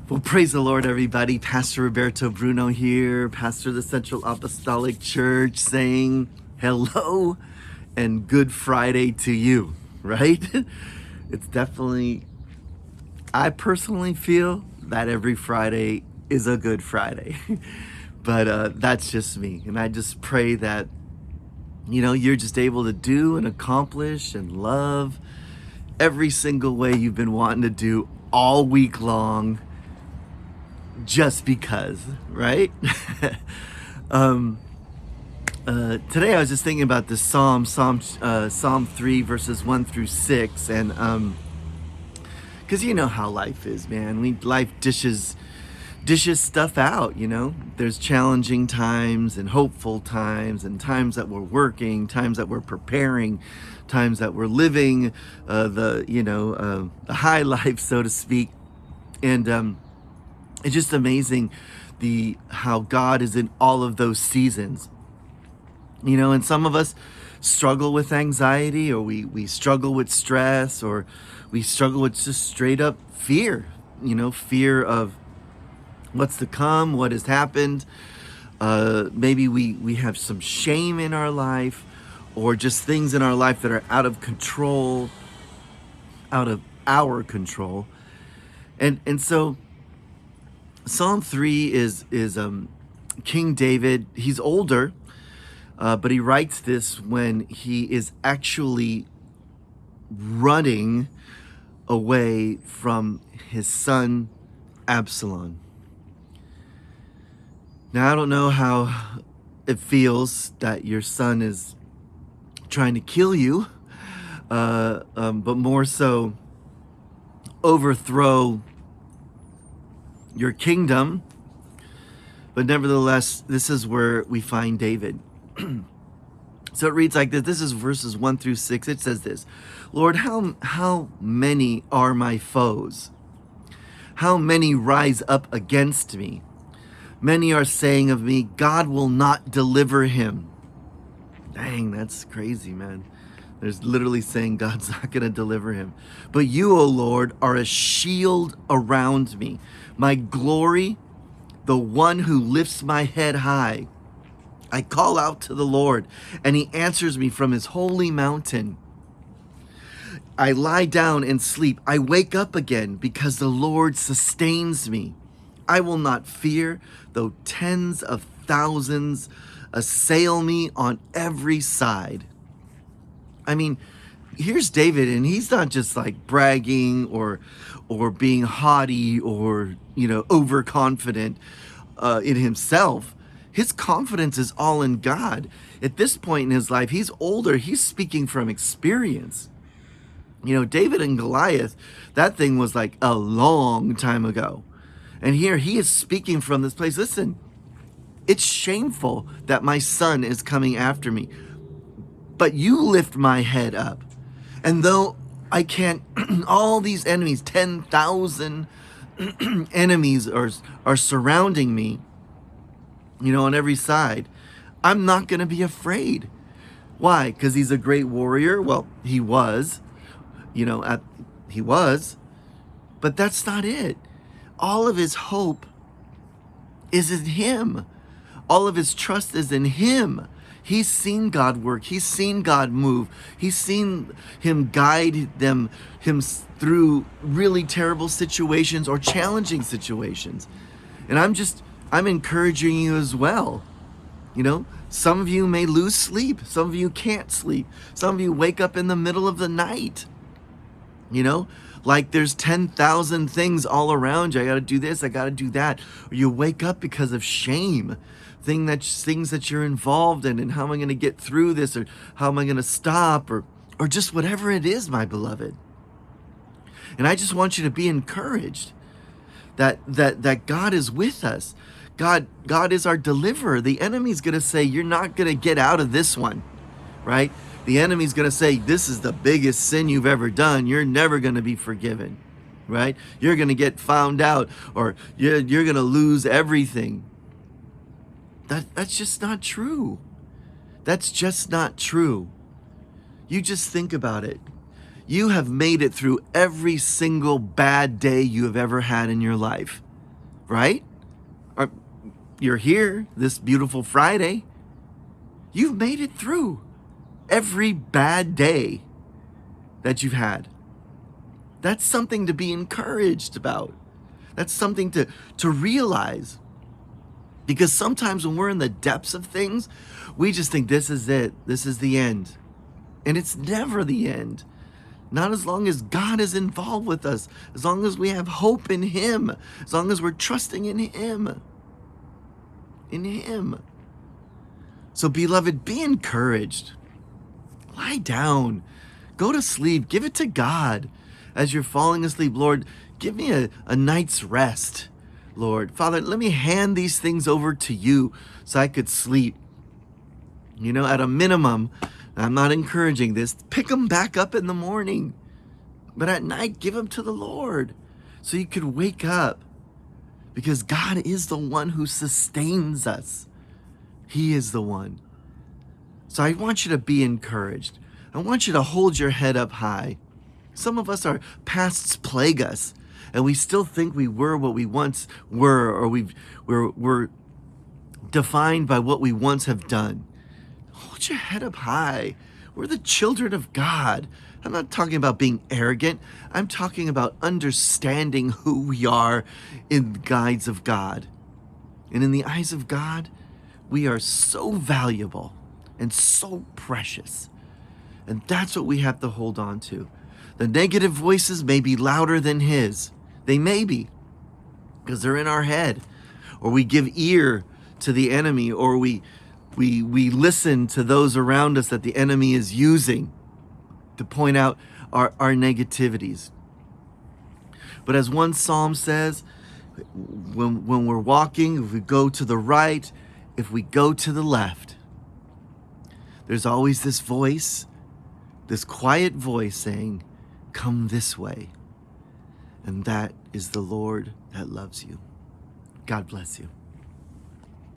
Well, praise the Lord, everybody. Pastor Roberto Bruno here, pastor of the Central Apostolic Church, saying hello and Good Friday to you, right? It's definitely, I personally feel that every Friday is a Good Friday. But that's just me. And I just pray that, you're just able to do and accomplish and love every single way you've been wanting to do all week long. Just because, right? Today I was just thinking about this Psalm 3 verses 1 through 6, and because you know how life is, man. Life dishes stuff out. There's challenging times and hopeful times, and times that we're working, times that we're preparing, times that we're living the high life, so to speak, and it's just amazing how God is in all of those seasons. And some of us struggle with anxiety, or we struggle with stress, or we struggle with just straight up fear, fear of what's to come, what has happened. Maybe we have some shame in our life, or just things in our life that are out of our control. And so Psalm 3 is King David. He's older, but he writes this when he is actually running away from his son Absalom. Now, I don't know how it feels that your son is trying to kill you, but more so overthrow your kingdom. But nevertheless, this is where we find David. So it reads like this. This is verses 1 through 6. It says this: Lord, how many are my foes? How many rise up against me? Many are saying of me, God will not deliver him. Dang, that's crazy, man. There's literally saying God's not going to deliver him. But you, O Lord, are a shield around me, my glory, the one who lifts my head high. I call out to the Lord, and he answers me from his holy mountain. I lie down and sleep. I wake up again because the Lord sustains me. I will not fear, though tens of thousands assail me on every side. I mean, here's David, and he's not just like bragging or being haughty or overconfident in himself. His confidence is all in God. At this point in his life, he's older. He's speaking from experience. David and Goliath, that thing was like a long time ago. And here he is speaking from this place. Listen, it's shameful that my son is coming after me, but you lift my head up. And though I can't, all these enemies, 10,000 enemies are surrounding me, on every side, I'm not going to be afraid. Why? Because he's a great warrior? Well, he was, he was, but that's not it. All of his hope is in him. All of his trust is in him. He's seen God work. He's seen God move. He's seen him guide him through really terrible situations or challenging situations. And I'm encouraging you as well. Some of you may lose sleep. Some of you can't sleep. Some of you wake up in the middle of the night. Like there's 10,000 things all around you. I got to do this. I got to do that. Or you wake up because of shame. Things that you're involved in, and how am I going to get through this, or how am I going to stop, or just whatever it is, my beloved. And I just want you to be encouraged that God is with us. God is our deliverer. The enemy's going to say, you're not going to get out of this one, right? The enemy's going to say, this is the biggest sin you've ever done. You're never going to be forgiven, right? You're going to get found out, or you're going to lose everything. That's just not true. That's just not true. You just think about it. You have made it through every single bad day you have ever had in your life. right? Or you're here this beautiful Friday. You've made it through every bad day that you've had. That's something to be encouraged about. That's something to realize. Because sometimes when we're in the depths of things, we just think this is it. This is the end. And it's never the end. Not as long as God is involved with us, as long as we have hope in Him, as long as we're trusting in Him. In Him. So, beloved, be encouraged. Lie down. Go to sleep. Give it to God. As you're falling asleep, Lord, give me a night's rest. Lord, Father, let me hand these things over to you so I could sleep. You know, at a minimum, I'm not encouraging this, pick them back up in the morning. But at night, give them to the Lord so you could wake up. Because God is the one who sustains us. He is the one. So I want you to be encouraged. I want you to hold your head up high. Some of us, our pasts plague us, and we still think we were what we once were, or we're defined by what we once have done. Hold your head up high. We're the children of God. I'm not talking about being arrogant. I'm talking about understanding who we are in the eyes of God. And in the eyes of God, we are so valuable and so precious. And that's what we have to hold on to. The negative voices may be louder than His. They may be, because they're in our head. Or we give ear to the enemy, or we listen to those around us that the enemy is using to point out our negativities. But as one psalm says, when we're walking, if we go to the right, if we go to the left, there's always this voice, this quiet voice saying, come this way. And that is the Lord that loves you. God bless you.